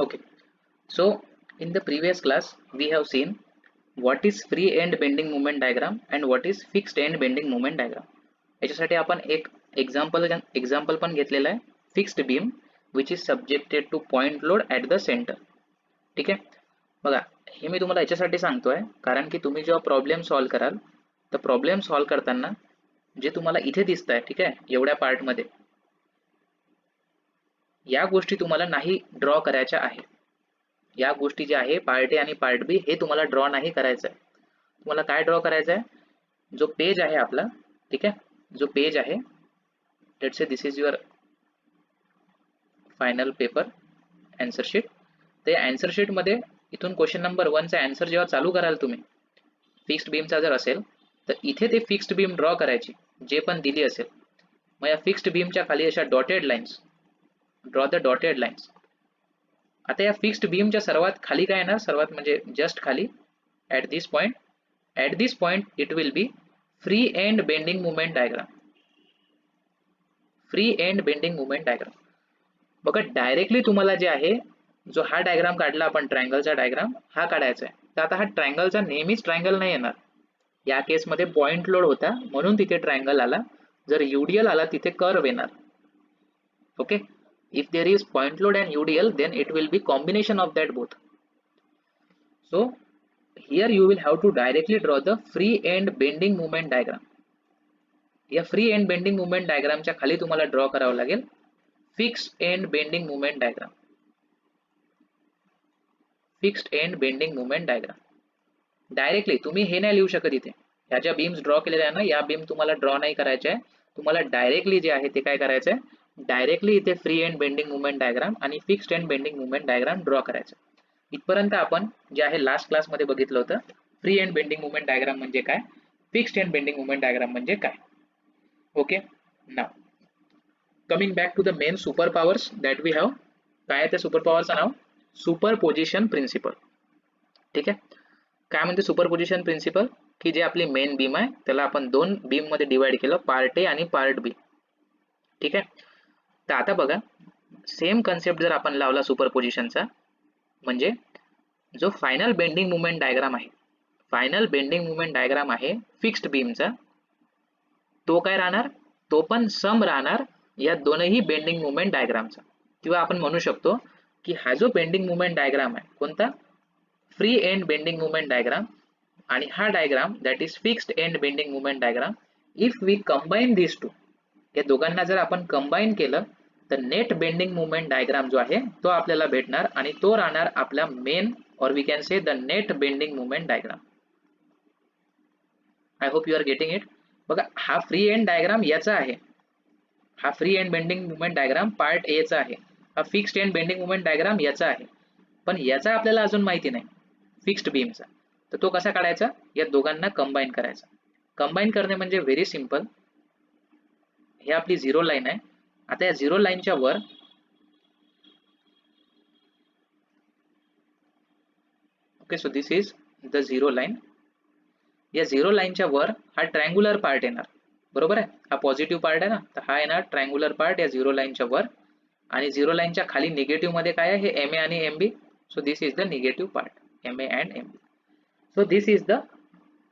Okay, so in the previous class we have seen what is free end bending moment diagram and what is fixed end bending moment diagram. याच्यासाठी आपण एक example पण घेतलेला आहे, fixed beam which is subjected two point load at the centre. ठीक आहे, बघा हे मी तुम्हाला याच्यासाठी सांगतोय कारण की तुम्ही जेव्हा प्रॉब्लेम सॉल्व्ह कराल तर प्रॉब्लेम सॉल्व्ह करताना जे तुम्हाला इथे दिसत आहे, ठीक आहे, एवढ्या पार्टमध्ये या गोष्टी तुम्हाला नाही ड्रॉ करायच्या आहे. या गोष्टी ज्या आहे पार्ट ए आणि पार्ट बी हे तुम्हाला ड्रॉ नाही करायचं आहे. तुम्हाला काय ड्रॉ करायचं आहे, जो पेज आहे आपला, ठीक आहे, जो पेज आहे, let's say this is your final paper answer sheet. ते आन्सर शीट मध्ये इथून क्वेश्चन नंबर 1 चा आन्सर जेव्हा चालू कराल तुम्ही, फिक्स्ड बीमचा जर असेल तर इथे ते फिक्स्ड बीम ड्रॉ करायची जे पण दिली असेल. मग या फिक्स्ड बीमच्या खाली अशा dotted lines, draw the dotted lines. आता या फिक्स्ड बीमच्या सर्वात खाली काय येणार, सर्वात म्हणजे जस्ट खाली at this point it will be free end bending movement diagram. Free end bending movement diagram. बघा डायरेक्टली तुम्हाला जे आहे, जो हा डायग्राम काढला आपण ट्रायंगलचा डायग्राम हा काढायचा आहे. तर आता हा ट्रायंगलचा नेहमीच ट्रायंगल नाही येणार. या केसमध्ये पॉइंट लोड होता म्हणून तिथे ट्रायंगल आला. जर यूडीएल आला तिथे कर्व येणार. Okay, if there is point load and UDL then it will be combination of that both. So here you will have to directly draw the free end bending moment diagram. या free end bending moment diagram च्या खाली तुम्हाला draw करावं लागेल fixed end bending moment diagram. fixed end bending moment diagram. Directly तुम्ही हे नाही लिहू शकत इथे. ह्या ज्या बीम्स ड्रॉ केलेल्या आहे ना, या बीम तुम्हाला ड्रॉ नाही करायच्या आहे. तुम्हाला डायरेक्टली जे आहे ते काय करायचं आहे, डायरेक्टली इथे free end bending movement diagram आणि fixed end bending movement diagram draw करायचं. इथपर्यंत आपण जे आहे लास्ट क्लासमध्ये बघितलं होतं. Free end bending movement diagram म्हणजे काय, fixed end bending movement diagram म्हणजे काय. Okay, now coming back to the main super powers that we have. काय त्या सुपर पॉवरचं नाव, सुपरपोजिशन प्रिन्सिपल. ठीक आहे, काय म्हणते सुपरपोजिशन प्रिन्सिपल, की जे आपली मेन बीम आहे त्याला आपण दोन बीम मध्ये डिवाइड केलं, पार्ट ए आणि पार्ट बी. ठीक आहे, तर आता बघा सेम कन्सेप्ट जर आपण लावला सुपरपोजिशनचा, म्हणजे जो फायनल बेंडिंग मुवमेंट डायग्राम आहे, फायनल बेंडिंग मुवमेंट डायग्राम आहे फिक्स्ड बीमचा, तो काय राहणार, तो पण सम राहणार या दोनही बेंडिंग मुवमेंट डायग्रामचा. किंवा आपण म्हणू शकतो की हा जो बेंडिंग मुवमेंट डायग्राम आहे कोणता, free end bending movement diagram, आणि हा diagram that is fixed end bending movement diagram. If we combine this two, या दोघांना जर आपण कंबाईन केलं तर नेट बेंडिंग मुवमेंट डायग्राम जो आहे तो आपल्याला भेटणार आणि तो राहणार आपला मेन, और we can say the net bending movement diagram. I hope you are getting it. बघा हा फ्री एंड डायग्राम याचा आहे, हा free end bending movement diagram part A चा आहे. हा fixed end bending movement diagram याचा आहे, पण याचा आपल्याला अजून माहिती नाही फिक्स्ड बीमचा. तर तो कसा काढायचा, या दोघांना कंबाईन करायचा. कंबाईन करणे म्हणजे व्हेरी सिंपल. हे आपली झिरो लाईन आहे. आता या झिरो लाईनच्या वर, okay, so this is the zero line. या झिरो लाईनच्या वर हा ट्रायंगुलर पार्ट येणार, बरोबर आहे. हा पॉझिटिव्ह पार्ट आहे ना, तर हा येणार ट्रायंगुलर पार्ट या झिरो लाईनच्या वर. आणि झिरो लाईनच्या खाली निगेटिव्ह मध्ये काय आहे, हे एम ए आणि M B. So this is the negative part, M A and M B. So this is the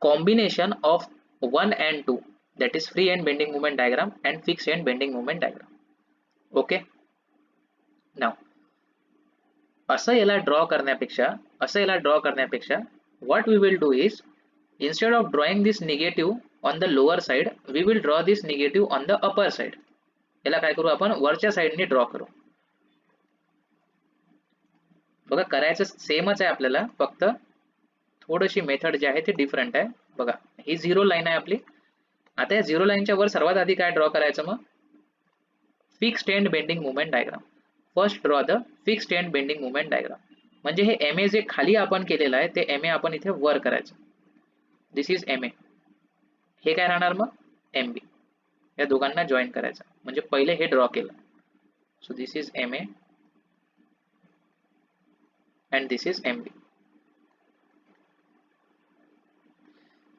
combination of 1 and 2, that is free end bending moment diagram and fixed end bending moment diagram. Okay, now असं याला draw करण्यापेक्षा what we will do is, instead of drawing this negative on the lower side, we will draw this negative on the upper side. याला काय करू आपण, वरच्या साइडने draw करू. बघा करायचं सेमच आहे आपल्याला, फक्त थोडीशी मेथड जी आहे ती डिफरंट आहे. बघा ही झिरो लाईन आहे आपली. आता या झिरो लाईनच्या वर सर्वात आधी काय ड्रॉ करायचं, मग fixed end bending movement diagram. First draw the fixed end bending movement diagram. म्हणजे हे एम ए जे खाली आपण केलेलं आहे ते एम ए आपण इथे वर करायचं. दिस इज एम ए. हे काय राहणार मग, एम बी. या दोघांना जॉईन करायचं, म्हणजे पहिले हे ड्रॉ केलं. So this is M A and this is M B.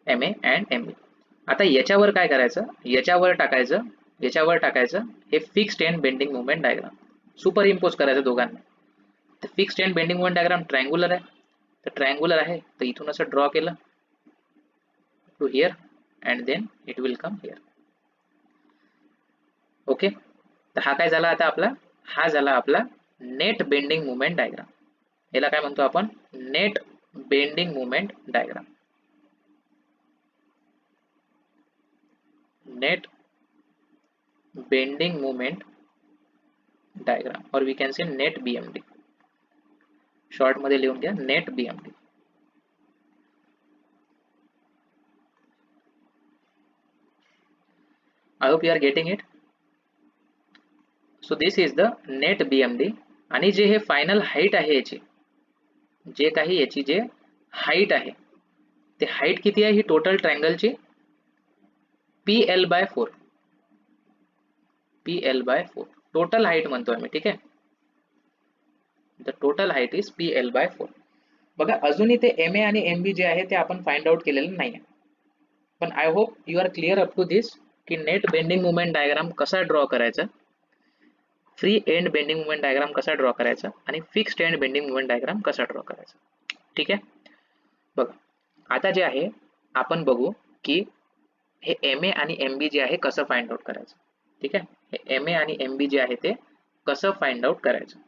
M A and M B. आता याच्यावर काय करायचं, याच्यावर टाकायचं हे fixed end bending movement diagram. Superimpose करायचं दोघांना. तर fixed end bending moment diagram triangular आहे, तर ट्रायंगुलर आहे तर इथून असं ड्रॉ केलं to here and then it will come here. Okay, तर हा काय झाला आता आपला, हा झाला आपला नेट बेंडिंग मुवमेंट डायग्राम. याला काय म्हणतो आपण, net bending movement diagram. Net bending movement diagram और we can say net BMD. Short मध्ये लिहून घ्या net BMD. I hope you are getting it. So this is the net BMD. आणि जे हे फायनल हाईट आहे याची, जे काही याची जे हाईट आहे ते हाईट किती आहे ही टोटल ट्रायंगलची, PL/4. PL/4 टोटल हाईट म्हणतोय मी, ठीक आहे. The total height is PL/4. बघा अजूनही ते MA आणि MB जे आहे ते आपण फाइंड आउट केलेलं नाही आहे, पण I hope you are clear up to this की नेट बेंडिंग मुवमेंट डायग्राम कसा ड्रॉ करायचा, free end bending movement diagram कसा ड्रॉ करायचा आणि fixed end bending movement diagram कसा ड्रॉ करायचा. ठीक आहे. बघा आता जे आहे आपण बघू की हे MA आणि MB जे आहे कसं फाइंड आउट करायचं. ठीक आहे, हे MA आणि MB जे आहे ते कसं फाइंड आउट करायचं.